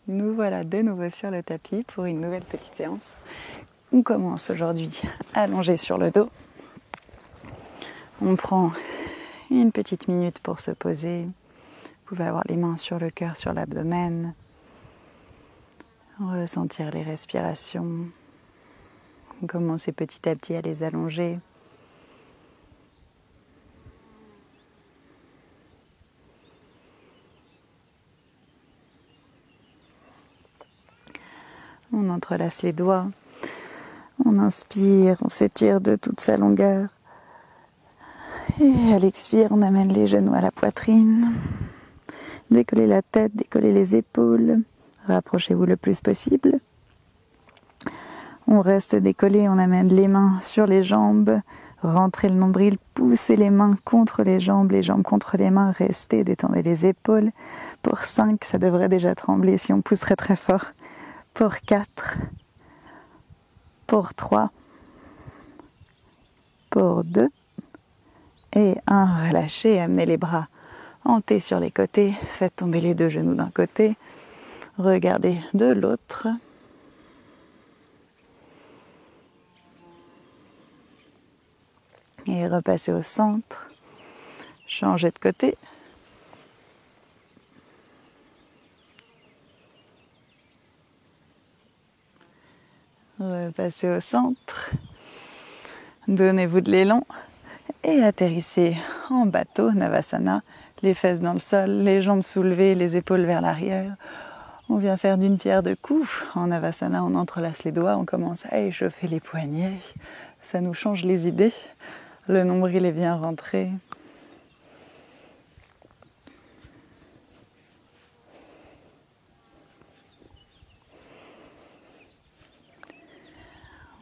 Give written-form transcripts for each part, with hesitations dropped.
Nous voilà de nouveau sur le tapis pour une nouvelle petite séance. On commence aujourd'hui allongé sur le dos. On prend une petite minute pour se poser. Vous pouvez avoir les mains sur le cœur, sur l'abdomen. Ressentir les respirations. Commencez petit à petit à les allonger. On entrelace les doigts, on inspire, on s'étire de toute sa longueur. Et à l'expire, on amène les genoux à la poitrine. Décollez la tête, décollez les épaules. Rapprochez-vous le plus possible. On reste décollé, on amène les mains sur les jambes. Rentrez le nombril, poussez les mains contre les jambes contre les mains. Restez, détendez les épaules. Pour 5, ça devrait déjà trembler si on pousserait très fort. Pour 4, pour 3, pour 2 et 1. Relâchez, amenez les bras en T sur les côtés. Faites tomber les deux genoux d'un côté. Regardez de l'autre. Et repassez au centre. Changez de côté. Repassez au centre, donnez-vous de l'élan et atterrissez en bateau, Navasana, les fesses dans le sol, les jambes soulevées, les épaules vers l'arrière. On vient faire d'une pierre deux coups. En Navasana, on entrelace les doigts, on commence à échauffer les poignets. Ça nous change les idées. Le nombril est bien rentré.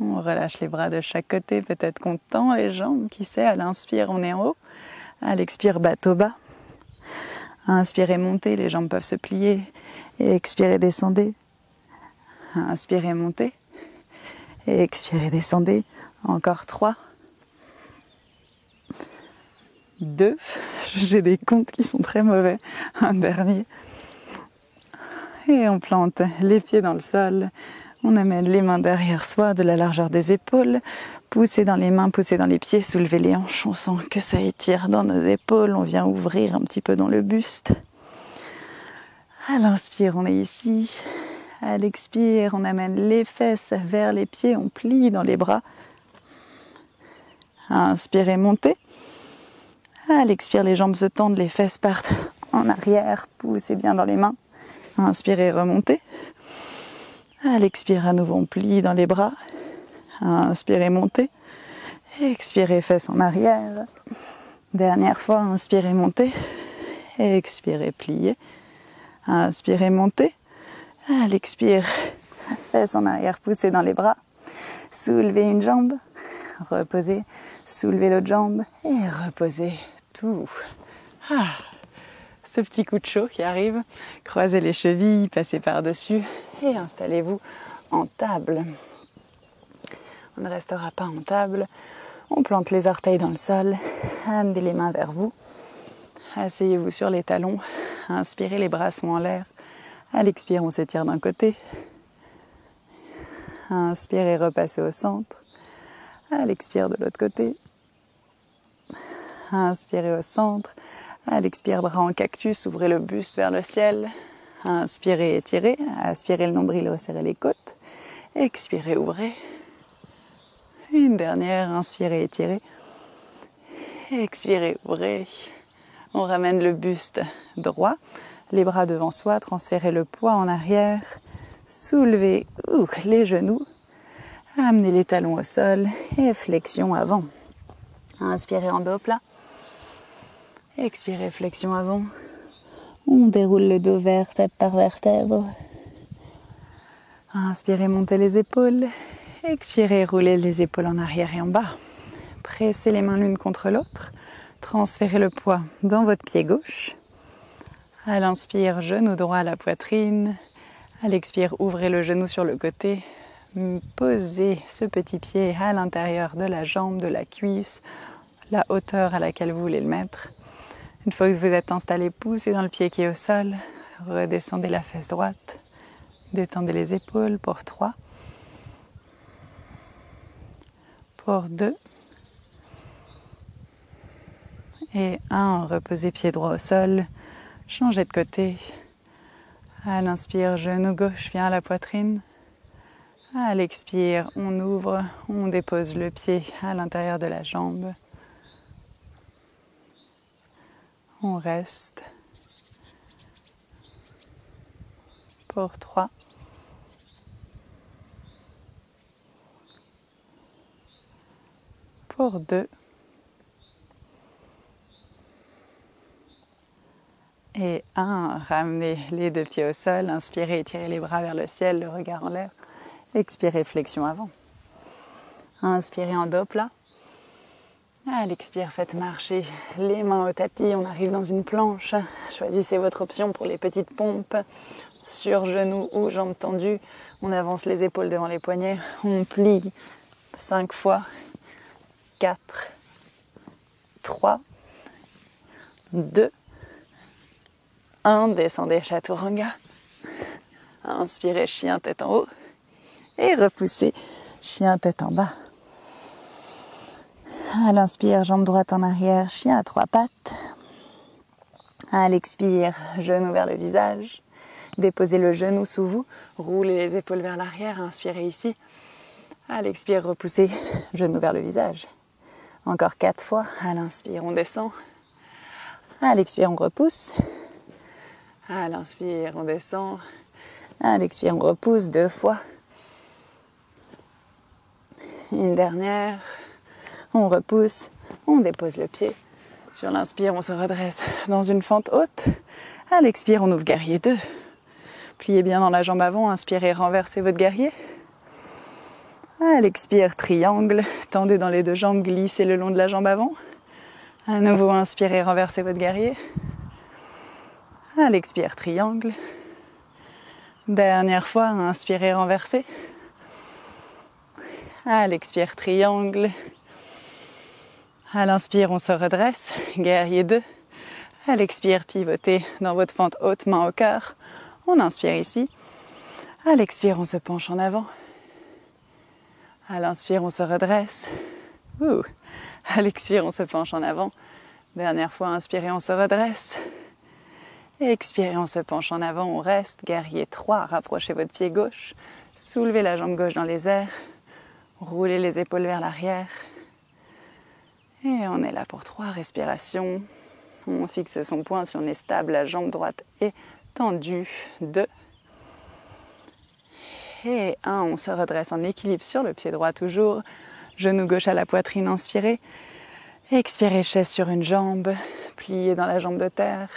On relâche les bras de chaque côté, peut-être qu'on tend les jambes, qui sait, à l'inspire on est en haut, à l'expire bateau bas. Inspirez, montez, les jambes peuvent se plier, et expirez, descendez. Inspirez, montez, et expirez, descendez. Encore 3, 2, j'ai des comptes qui sont très mauvais, un dernier. Et on plante les pieds dans le sol. On amène les mains derrière soi, de la largeur des épaules. Poussez dans les mains, poussez dans les pieds, soulevez les hanches. On sent que ça étire dans nos épaules. On vient ouvrir un petit peu dans le buste. À l'inspire, on est ici. À l'expire, on amène les fesses vers les pieds. On plie dans les bras. Inspirez, montez. À l'expire, les jambes se tendent, les fesses partent en arrière. Poussez bien dans les mains. Inspirez, remontez. À l'expire, à nouveau, on plie dans les bras. Inspirez, montez. Expirez, fesses en arrière. Dernière fois, inspirez, montez. Expirez, pliez. Inspirez, montez. À l'expire, fesses en arrière, poussez dans les bras. Soulevez une jambe. Reposez. Soulevez l'autre jambe. Et reposez tout. Ce petit coup de chaud qui arrive, croisez les chevilles, passez par-dessus et installez-vous en table. On ne restera pas en table, on plante les orteils dans le sol, amenez les mains vers vous, asseyez-vous sur les talons, inspirez, les bras sont en l'air, à l'expire on s'étire d'un côté, inspirez, repassez au centre, à l'expire de l'autre côté, inspirez au centre. À l'expire, bras en cactus, ouvrez le buste vers le ciel. Inspirez, étirez. Aspirez le nombril, resserrez les côtes. Expirez, ouvrez. Une dernière, inspirez, étirez. Expirez, ouvrez. On ramène le buste droit, les bras devant soi, transférez le poids en arrière. Soulevez les genoux. Amenez les talons au sol et flexion avant. Inspirez en dos plat. Expirez, flexion avant. On déroule le dos vertèbre par vertèbre. Inspirez, montez les épaules. Expirez, roulez les épaules en arrière et en bas. Pressez les mains l'une contre l'autre. Transférez le poids dans votre pied gauche. À l'inspire, genou droit à la poitrine. À l'expire, ouvrez le genou sur le côté. Posez ce petit pied à l'intérieur de la jambe, de la cuisse, la hauteur à laquelle vous voulez le mettre. Une fois que vous êtes installé, poussez dans le pied qui est au sol, redescendez la fesse droite, Détendez les épaules pour 3. Pour 2. Et 1, reposez pied droit au sol. Changez de côté. À l'inspire, genou gauche vient à la poitrine. À l'expire, on ouvre, on dépose le pied à l'intérieur de la jambe. On reste. Pour 3. Pour 2. Et 1, ramenez les deux pieds au sol, inspirez, étirez les bras vers le ciel, le regard en l'air. Expirez, flexion avant. Inspirez en dos plat. À l'expire, faites marcher les mains au tapis, on arrive dans une planche. Choisissez votre option pour les petites pompes, sur genoux ou jambes tendues. On avance les épaules devant les poignets, on plie 5 fois, 4, 3, 2, 1, descendez chaturanga. Inspirez, chien tête en haut. Et repoussez, chien tête en bas. À l'inspire, jambe droite en arrière, chien à 3 pattes. À l'expire, genou vers le visage. Déposez le genou sous vous, roulez les épaules vers l'arrière, inspirez ici. À l'expire, repoussez, genou vers le visage. Encore 4 fois. À l'inspire, on descend. À l'expire, on repousse. À l'inspire, on descend. À l'expire, on repousse 2 fois. Une dernière. On repousse. On dépose le pied. Sur l'inspire, on se redresse dans une fente haute. À l'expire, on ouvre guerrier 2. Pliez bien dans la jambe avant. Inspirez, renversez votre guerrier. À l'expire, triangle. Tendez dans les deux jambes, glissez le long de la jambe avant. À nouveau, inspirez, renversez votre guerrier. À l'expire, triangle. Dernière fois, inspirez, renversez. À l'expire, triangle. À l'inspire, on se redresse. Guerrier 2. À l'expire, pivotez dans votre fente haute, main au cœur. On inspire ici. À l'expire, on se penche en avant. À l'inspire, on se redresse. À l'expire, on se penche en avant. Dernière fois, inspirez, on se redresse. Expirez, on se penche en avant, on reste. Guerrier 3, rapprochez votre pied gauche. Soulevez la jambe gauche dans les airs. Roulez les épaules vers l'arrière. Et on est là pour 3 respirations. On fixe son poing si on est stable, la jambe droite est tendue. 2. Et 1, on se redresse en équilibre sur le pied droit toujours. Genou gauche à la poitrine, inspirez. Expirez, chaise sur une jambe. Pliez dans la jambe de terre.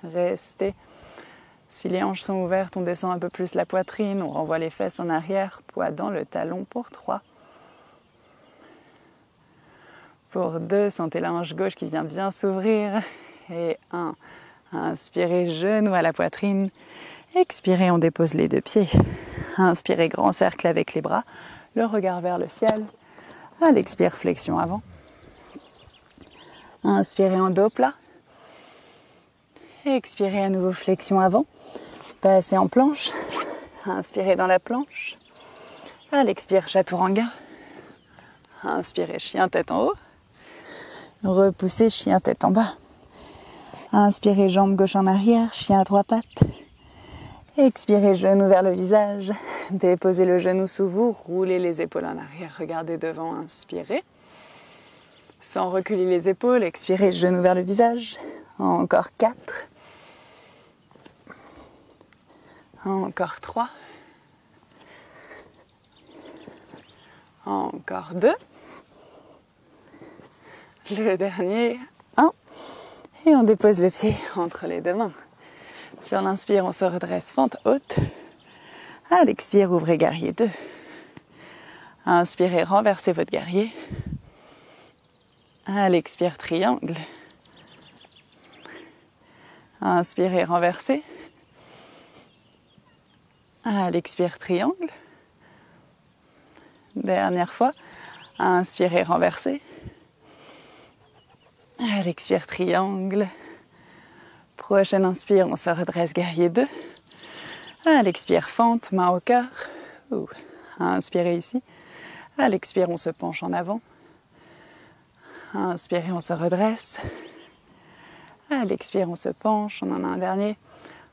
Restez. Si les hanches sont ouvertes, on descend un peu plus la poitrine. On renvoie les fesses en arrière. Poids dans le talon pour 3. Pour 2, sentez la hanche gauche qui vient bien s'ouvrir. Et 1, inspirez, genou à la poitrine. Expirez, on dépose les deux pieds. Inspirez, grand cercle avec les bras. Le regard vers le ciel. À l'expire, flexion avant. Inspirez en dos plat. Expirez à nouveau, flexion avant. Passez en planche. Inspirez dans la planche. À l'expire, chaturanga. Inspirez, chien tête en haut. Repoussez, chien tête en bas. Inspirez, jambe gauche en arrière, chien à 3 pattes. Expirez, genou vers le visage. Déposez le genou sous vous, roulez les épaules en arrière, regardez devant, inspirez. Sans reculer les épaules, expirez, genou vers le visage. Encore 4. Encore 3. Encore 2. Le dernier, 1. Et on dépose le pied entre les deux mains. Sur l'inspire, on se redresse, fente haute. À l'expire, ouvrez guerrier 2. Inspirez, renversez votre guerrier. À l'expire, triangle. Inspirez, renversez. À l'expire, triangle. Dernière fois. Inspirez, renversez. À l'expire, triangle. Prochaine inspire, on se redresse, guerrier 2. À l'expire, fente, main au cœur. Inspirez ici. À l'expire, on se penche en avant. Inspirez, on se redresse. À l'expire, on se penche. On en a un dernier.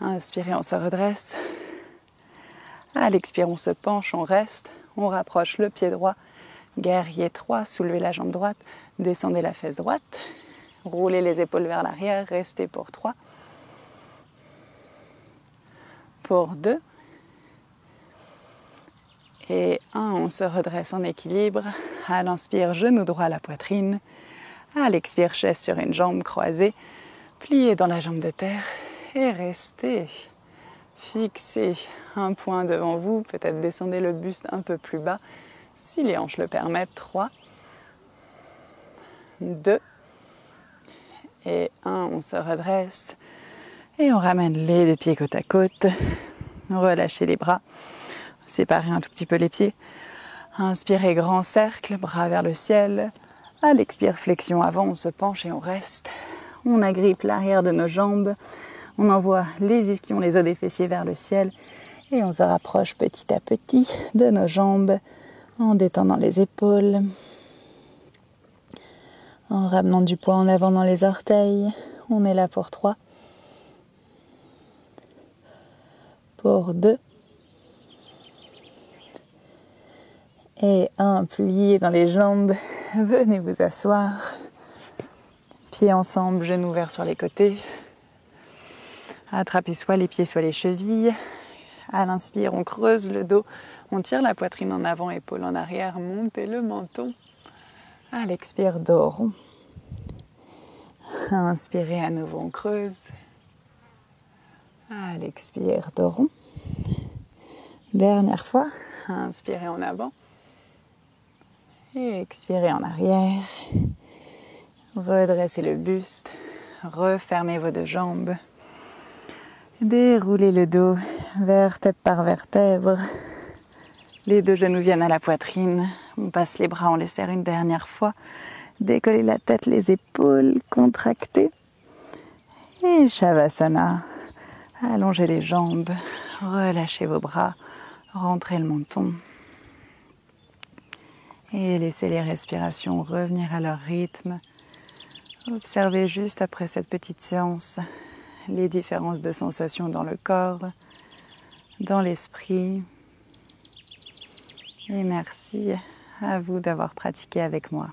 Inspirez, on se redresse. À l'expire, on se penche, on reste. On rapproche le pied droit. Guerrier 3, soulevez la jambe droite. Descendez la fesse droite. Roulez les épaules vers l'arrière. Restez pour 3. Pour 2. Et 1, on se redresse en équilibre. À l'inspire, genou droit à la poitrine. À l'expire, chaise sur une jambe croisée. Pliez dans la jambe de terre et restez. Fixez un point devant vous. Peut-être descendez le buste un peu plus bas si les hanches le permettent. 3, 2 et 1. On se redresse et on ramène les deux pieds côte à côte. Relâchez les bras. Séparez un tout petit peu les pieds. Inspirez, grand cercle, bras vers le ciel. À l'expire, flexion avant, on se penche et on reste. On agrippe l'arrière de nos jambes. On envoie les ischions, les os des fessiers vers le ciel. Et on se rapproche petit à petit de nos jambes en détendant les épaules. En ramenant du poids en avant dans les orteils. On est là pour 3. Pour 2. Et 1, plié dans les jambes, venez vous asseoir. Pieds ensemble, genoux ouverts sur les côtés. Attrapez soit les pieds, soit les chevilles. À l'inspire, on creuse le dos. On tire la poitrine en avant, épaules en arrière. Montez le menton. À l'expire, dos rond. Inspirez à nouveau, on creuse. À l'expire, dos rond. Dernière fois. Inspirez en avant. Et expirez en arrière. Redressez le buste. Refermez vos deux jambes. Déroulez le dos, vertèbre par vertèbre. Les deux genoux viennent à la poitrine. On passe les bras, on les serre une dernière fois. Décollez la tête, les épaules, contractez. Et Shavasana. Allongez les jambes, relâchez vos bras, rentrez le menton. Et laissez les respirations revenir à leur rythme. Observez juste après cette petite séance les différences de sensations dans le corps, dans l'esprit. Et merci à vous d'avoir pratiqué avec moi.